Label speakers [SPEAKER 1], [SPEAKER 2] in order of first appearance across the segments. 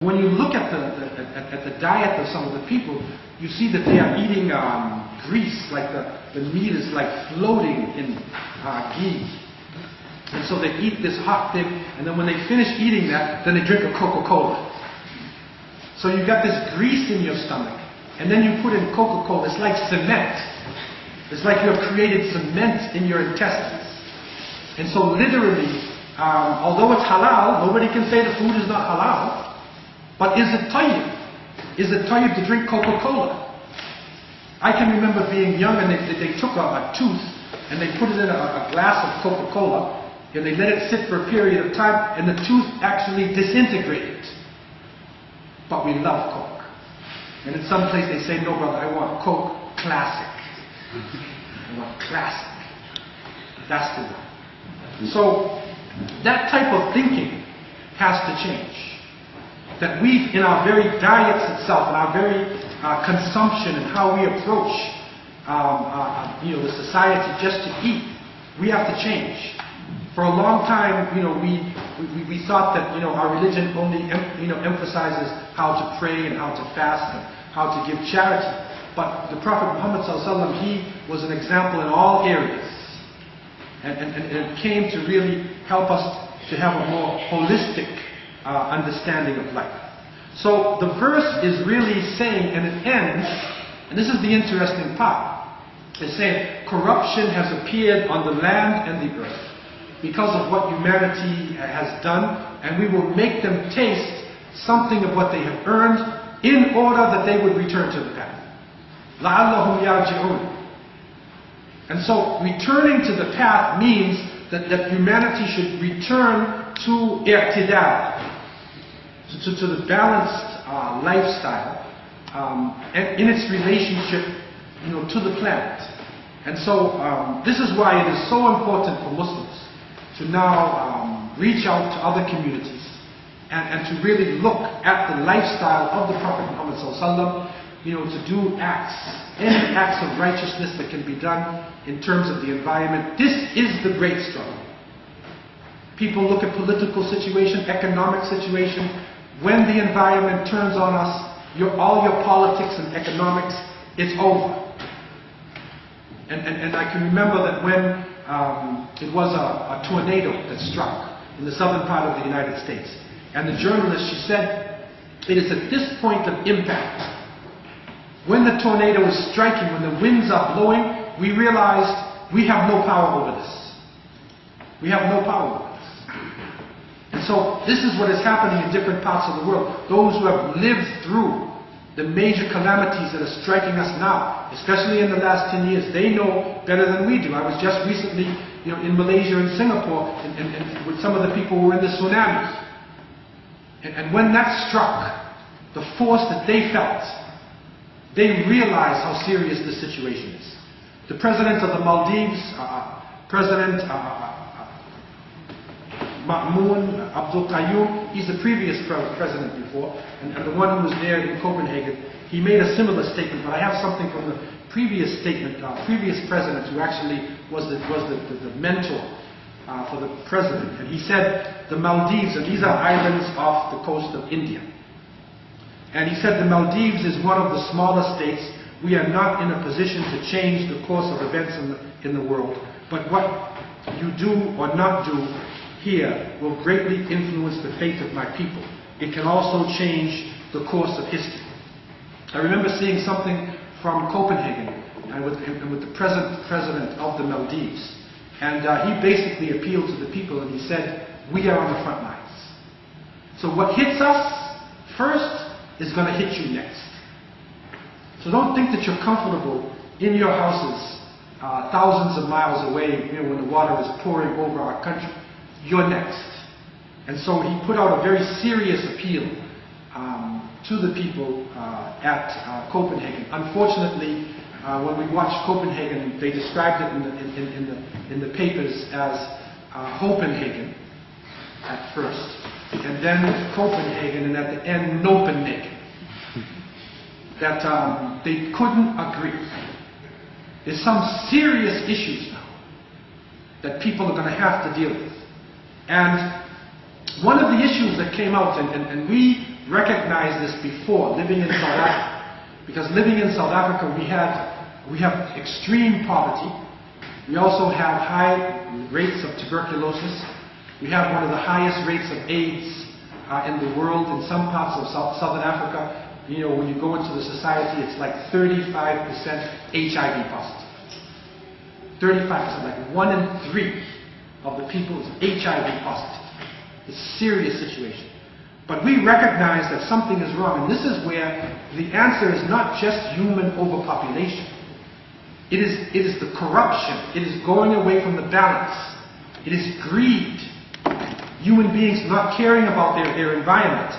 [SPEAKER 1] When you look at the diet of some of the people, you see that they are eating grease, like the meat is like floating in ghee. And so they eat this hot thing, and then when they finish eating that, then they drink a Coca-Cola. So you've got this grease in your stomach, and then you put in Coca-Cola. It's like cement. It's like you have created cement in your intestines. And so literally, although it's halal, nobody can say the food is not halal. But is it tayyib? Is it tayyib to drink Coca-Cola? I can remember being young and they took a tooth and they put it in a glass of Coca-Cola and they let it sit for a period of time and the tooth actually disintegrated. But we love Coke. And in some place they say, no brother, I want Coke Classic. I want Classic. That's the one. So that type of thinking has to change. That we, in our very diets itself, in our very consumption and how we approach the society just to eat, we have to change. For a long time, we thought that our religion only emphasizes how to pray and how to fast and how to give charity. But the Prophet Muhammad ﷺ, he was an example in all areas. And it came to really help us to have a more holistic understanding of life. So the verse is really saying, and it ends, and this is the interesting part, it's saying corruption has appeared on the land and the earth because of what humanity has done, and we will make them taste something of what they have earned in order that they would return to the path. لَعَلَّهُمْ يَرْجِعُونَ. And so returning to the path means that humanity should return to i'tidal, to the balanced lifestyle, and in its relationship, to the planet. And so this is why it is so important for Muslims to now reach out to other communities and to really look at the lifestyle of the Prophet Muhammad ﷺ, to do any acts of righteousness that can be done in terms of the environment. This is the great struggle. People look at political situation, economic situation. When the environment turns on us, all your politics and economics, it's over. And I can remember that when it was a tornado that struck in the southern part of the United States. And the journalist, she said, it is at this point of impact, when the tornado is striking, when the winds are blowing, we realized we have no power over this. We have no power over this. And so this is what is happening in different parts of the world. Those who have lived through the major calamities that are striking us now, especially in the last 10 years, they know better than we do. I was just recently in Malaysia and Singapore and with some of the people who were in the tsunamis. And when that struck, the force that they felt, they realized how serious the situation is. The president of the Maldives, President Abdullah, he's the previous president before, and the one who was there in Copenhagen, he made a similar statement, but I have something from the previous statement, previous president who actually was the mentor for the president, and he said the Maldives, and these are islands off the coast of India, and he said the Maldives is one of the smaller states. We are not in a position to change the course of events in the world, but what you do or not do here will greatly influence the fate of my people. It can also change the course of history. I remember seeing something from Copenhagen and with the president of the Maldives. And he basically appealed to the people and he said, we are on the front lines. So what hits us first is going to hit you next. So don't think that you're comfortable in your houses thousands of miles away when the water is pouring over our country. You're next. And so he put out a very serious appeal to the people at Copenhagen. Unfortunately, when we watched Copenhagen, they described it in the papers as Copenhagen at first, and then Copenhagen, and at the end Nopenhagen. That they couldn't agree. There's some serious issues now that people are going to have to deal with. And one of the issues that came out, and we recognized this before living in South Africa. Because living in South Africa, we have extreme poverty. We also have high rates of tuberculosis. We have one of the highest rates of AIDS in the world. In some parts of Southern Africa, you know, when you go into the society, it's like 35% HIV positive. 35%, like 1 in 3 of the people is HIV positive. It's a serious situation. But we recognize that something is wrong, and this is where the answer is not just human overpopulation. It is the corruption. It is going away from the balance. It is greed. Human beings not caring about their environment,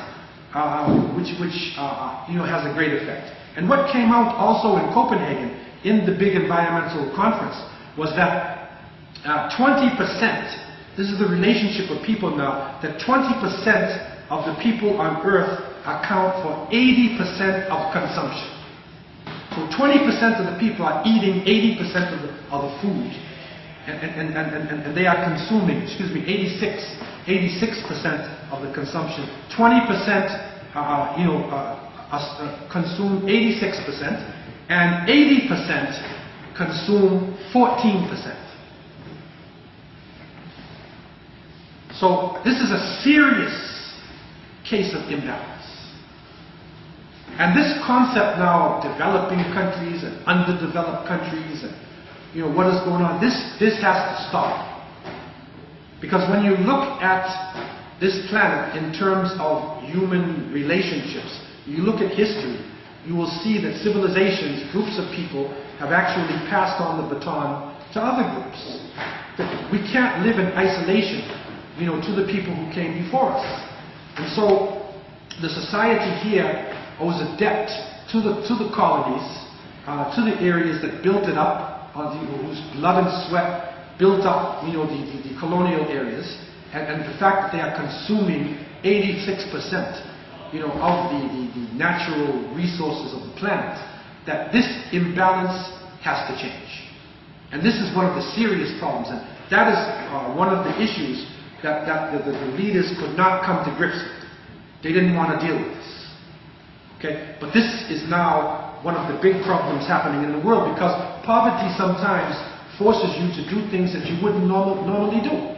[SPEAKER 1] which you know, has a great effect. And what came out also in Copenhagen in the big environmental conference was that 20%, this is the relationship of people now, that 20% of the people on earth account for 80% of consumption. So 20% of the people are eating 80% of the food, and they are consuming, 86% of the consumption. 20% consume 86%, and 80% consume 14%. So this is a serious case of imbalance. And this concept now of developing countries and underdeveloped countries and you know what is going on, this has to stop. Because when you look at this planet in terms of human relationships, you look at history, you will see that civilizations, groups of people, have actually passed on the baton to other groups. That we can't live in isolation, you know, to the people who came before us. And so the society here owes a debt to the colonies, to the areas that built it up, whose blood and sweat built up, you know, the colonial areas, and the fact that they are consuming 86%, you know, of the natural resources of the planet. That this imbalance has to change, and this is one of the serious problems, and that is one of the issues that the leaders could not come to grips with. They didn't want to deal with this. Okay? But this is now one of the big problems happening in the world, because poverty sometimes forces you to do things that you wouldn't normally do.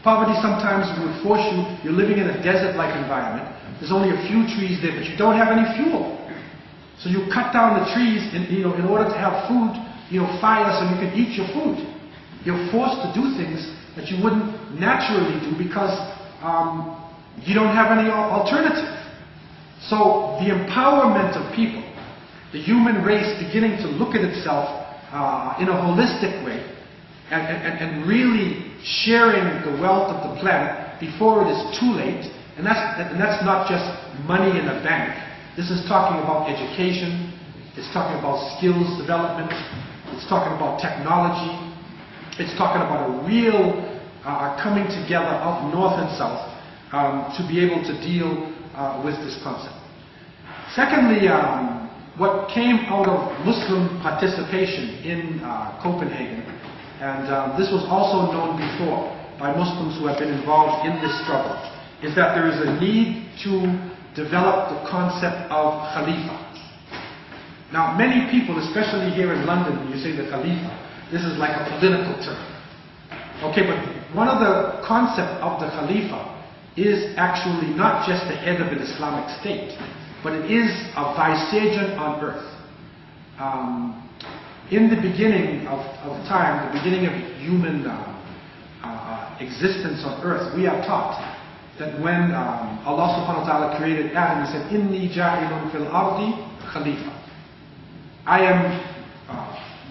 [SPEAKER 1] Poverty sometimes would force you, you're living in a desert-like environment, there's only a few trees there, but you don't have any fuel. So you cut down the trees in order to have food, you know, fire so you can eat your food. You're forced to do things that you wouldn't naturally do because you don't have any alternative. So the empowerment of people, the human race beginning to look at itself in a holistic way and really sharing the wealth of the planet before it is too late, and that's not just money in a bank. This is talking about education, it's talking about skills development, it's talking about technology, it's talking about a real coming together of North and South to be able to deal with this concept. Secondly, what came out of Muslim participation in Copenhagen, and this was also known before by Muslims who have been involved in this struggle, is that there is a need to develop the concept of Khalifa. Now, many people, especially here in London, when you say the Khalifa, this is like a political term. Okay, but one of the concepts of the Khalifa is actually not just the head of an Islamic state, but it is a vicegerent on earth. In the beginning of time, the beginning of human existence on earth, we are taught that when Allah subhanahu wa ta'ala created Adam, He said, "Inni ja'ilun fil ardi khalifa." I am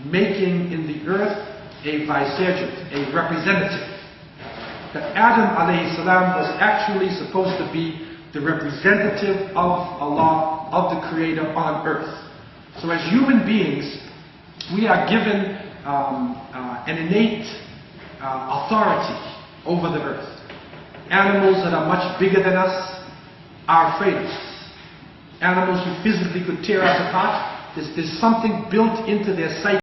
[SPEAKER 1] making in the earth a vicegerent, a representative. That Adam alayhi salam was actually supposed to be the representative of Allah, of the Creator on earth. So as human beings, we are given an innate authority over the earth. Animals that are much bigger than us are afraid of us. Animals who physically could tear us apart, there's something built into their psyche